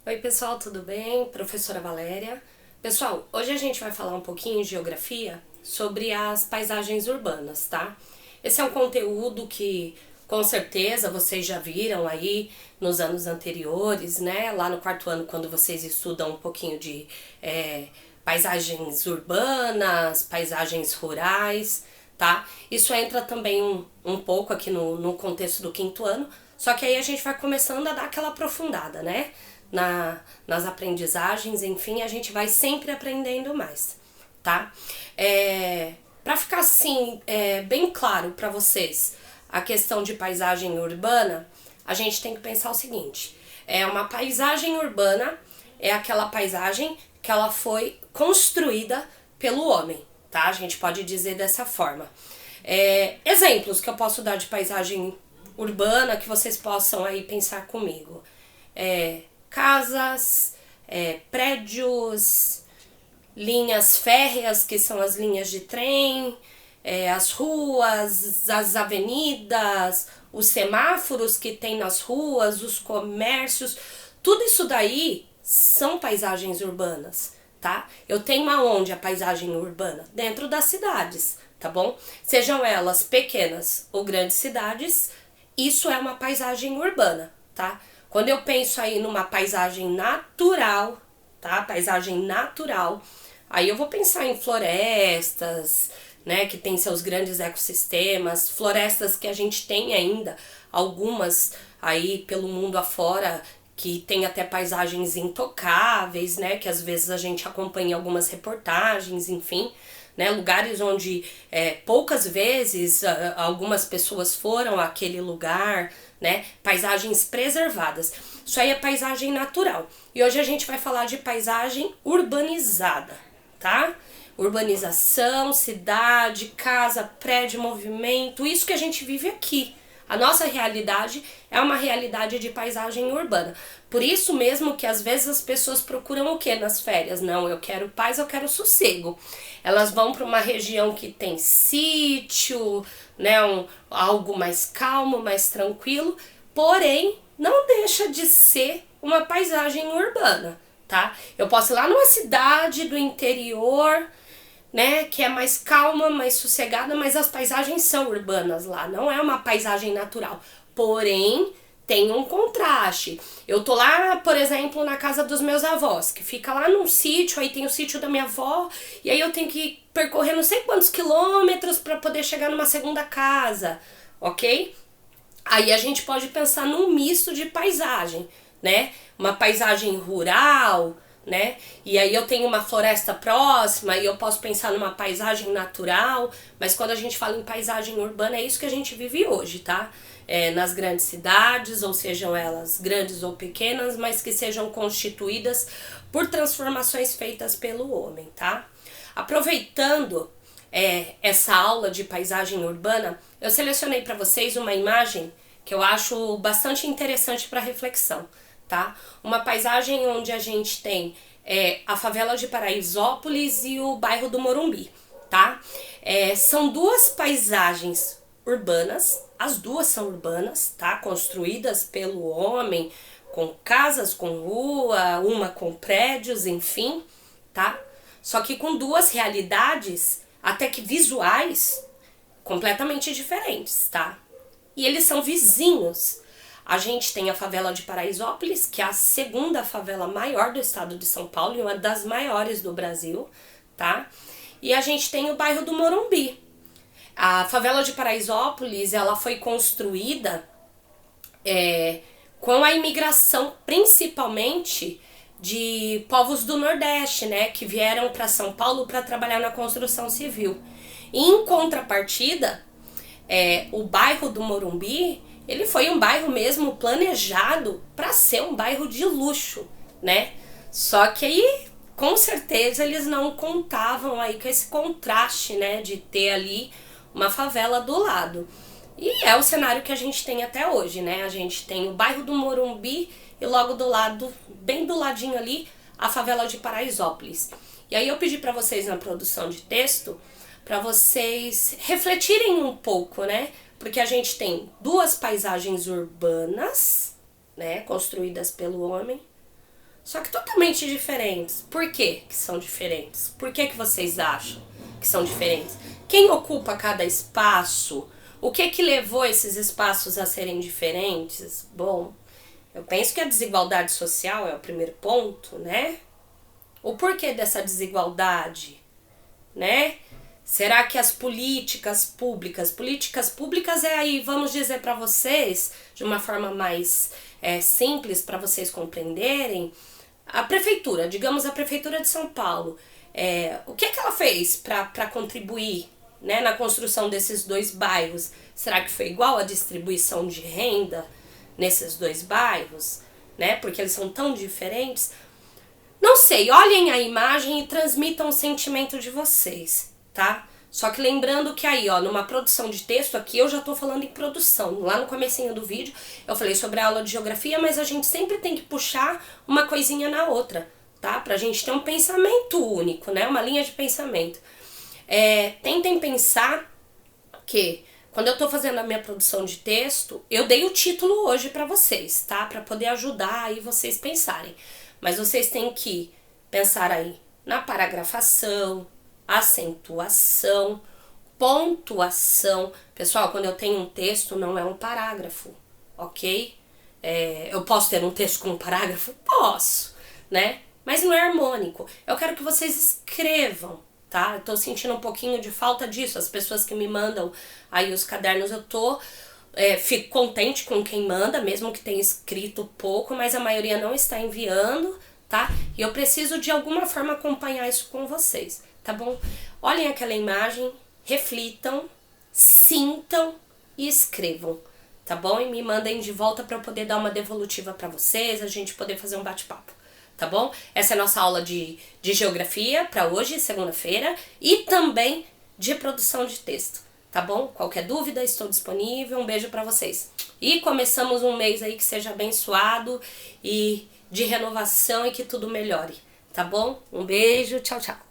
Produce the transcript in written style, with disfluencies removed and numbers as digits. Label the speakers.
Speaker 1: Oi pessoal, tudo bem? Professora Valéria. Pessoal, hoje a gente vai falar um pouquinho de geografia sobre as paisagens urbanas, tá? Esse é um conteúdo que com certeza vocês já viram aí nos anos anteriores, né? Lá no quarto ano, quando vocês estudam um pouquinho de paisagens urbanas, paisagens rurais, tá? Isso entra também um pouco aqui no contexto do quinto ano, só que aí a gente vai começando a dar aquela aprofundada, né? Nas aprendizagens, enfim, a gente vai sempre aprendendo mais, tá? Para ficar assim, bem claro para vocês, a questão de paisagem urbana, a gente tem que pensar o seguinte: uma paisagem urbana é aquela paisagem que ela foi construída pelo homem, tá? A gente pode dizer dessa forma. Exemplos que eu posso dar de paisagem urbana que vocês possam aí pensar comigo. Casas, prédios, linhas férreas, que são as linhas de trem, as ruas, as avenidas, os semáforos que tem nas ruas, os comércios, tudo isso daí são paisagens urbanas, tá? Eu tenho aonde a paisagem urbana? Dentro das cidades, tá bom? Sejam elas pequenas ou grandes cidades, isso é uma paisagem urbana, tá? Quando eu penso aí numa paisagem natural, tá? Paisagem natural, aí eu vou pensar em florestas, né? Que tem seus grandes ecossistemas, florestas que a gente tem ainda, algumas aí pelo mundo afora, que tem até paisagens intocáveis, né? Que às vezes a gente acompanha em algumas reportagens, enfim. Né, lugares onde poucas vezes algumas pessoas foram àquele lugar, né, paisagens preservadas. Isso aí é paisagem natural. E hoje a gente vai falar de paisagem urbanizada, tá? Urbanização, cidade, casa, prédio, movimento, isso que a gente vive aqui. A nossa realidade é uma realidade de paisagem urbana. Por isso mesmo que às vezes as pessoas procuram o que nas férias? Não, eu quero paz, eu quero sossego. Elas vão para uma região que tem sítio, né, algo mais calmo, mais tranquilo, porém não deixa de ser uma paisagem urbana, tá? Eu posso ir lá numa cidade do interior, né, que é mais calma, mais sossegada, mas as paisagens são urbanas lá, não é uma paisagem natural. Porém, tem um contraste. Eu tô lá, por exemplo, na casa dos meus avós, que fica lá num sítio, aí tem o sítio da minha avó, e aí eu tenho que percorrer não sei quantos quilômetros para poder chegar numa segunda casa, ok? Aí a gente pode pensar num misto de paisagem, né? Uma paisagem rural, né? E aí eu tenho uma floresta próxima e eu posso pensar numa paisagem natural, mas quando a gente fala em paisagem urbana é isso que a gente vive hoje, tá? Nas grandes cidades, ou sejam elas grandes ou pequenas, mas que sejam constituídas por transformações feitas pelo homem, tá? Aproveitando essa aula de paisagem urbana, eu selecionei para vocês uma imagem que eu acho bastante interessante para reflexão, tá? Uma paisagem onde a gente tem a favela de Paraisópolis e o bairro do Morumbi, tá? São duas paisagens urbanas, as duas são urbanas, tá? Construídas pelo homem, com casas, com rua, uma com prédios, enfim, tá? Só que com duas realidades, até que visuais, completamente diferentes, tá? E eles são vizinhos. A gente tem a favela de Paraisópolis, que é a segunda favela maior do estado de São Paulo e uma das maiores do Brasil, tá? E a gente tem o bairro do Morumbi. A favela de Paraisópolis, ela foi construída com a imigração, principalmente de povos do Nordeste, né, que vieram para São Paulo para trabalhar na construção civil. E em contrapartida, o bairro do Morumbi, ele foi um bairro mesmo planejado para ser um bairro de luxo, né? Só que aí, com certeza, eles não contavam aí com esse contraste, né, de ter ali uma favela do lado. E é o cenário que a gente tem até hoje, né? A gente tem o bairro do Morumbi e logo do lado, bem do ladinho ali, a favela de Paraisópolis. E aí eu pedi para vocês na produção de texto para vocês refletirem um pouco, né? Porque a gente tem duas paisagens urbanas, né, construídas pelo homem, só que totalmente diferentes. Por que que são diferentes? Por que que vocês acham que são diferentes? Quem ocupa cada espaço? O que que levou esses espaços a serem diferentes? Bom, eu penso que a desigualdade social é o primeiro ponto, né? O porquê dessa desigualdade, né? Será que as políticas públicas é aí, vamos dizer para vocês, de uma forma mais simples para vocês compreenderem, a prefeitura, digamos a prefeitura de São Paulo, o que ela fez para contribuir, né, na construção desses dois bairros? Será que foi igual a distribuição de renda nesses dois bairros, né? Porque eles são tão diferentes. Não sei, olhem a imagem e transmitam o sentimento de vocês, tá? Só que lembrando que aí, ó, numa produção de texto, aqui eu já tô falando em produção. Lá no comecinho do vídeo eu falei sobre a aula de geografia, mas a gente sempre tem que puxar uma coisinha na outra, tá? Pra gente ter um pensamento único, né? Uma linha de pensamento. Tentem pensar que quando eu tô fazendo a minha produção de texto, eu dei o título hoje pra vocês, tá? Pra poder ajudar aí vocês pensarem. Mas vocês têm que pensar aí na paragrafação, acentuação, pontuação. Pessoal, quando eu tenho um texto, não é um parágrafo, ok? Eu posso ter um texto com um parágrafo? Posso, né? Mas não é harmônico. Eu quero que vocês escrevam, tá? Eu tô sentindo um pouquinho de falta disso. As pessoas que me mandam aí os cadernos, fico contente com quem manda, mesmo que tenha escrito pouco, mas a maioria não está enviando, tá? E eu preciso de alguma forma acompanhar isso com vocês, tá bom? Olhem aquela imagem, reflitam, sintam e escrevam, tá bom? E me mandem de volta para eu poder dar uma devolutiva para vocês, a gente poder fazer um bate-papo, tá bom? Essa é a nossa aula de geografia para hoje, segunda-feira, e também de produção de texto. Tá bom? Qualquer dúvida, estou disponível. Um beijo pra vocês. E começamos um mês aí que seja abençoado e de renovação e que tudo melhore. Tá bom? Um beijo, tchau, tchau.